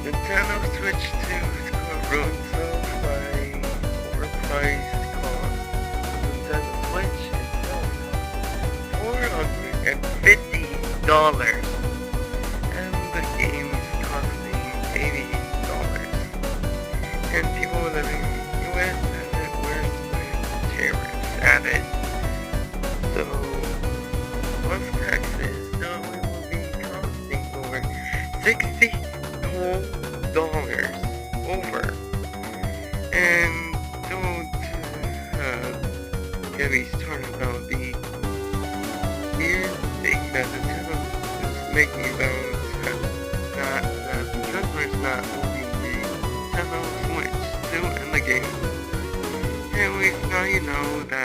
Nintendo switched to Roadside by overpriced cost. Nintendo Switch itself $450, and the game's costing $80. And people living in the US have it worse with tariffs added. So, plus taxes, so it will be costing over $60 over. And don't get me started about the weird thing that Nintendo is making about that the customer's not holding the Nintendo Switch still in the game. Anyways, now you know that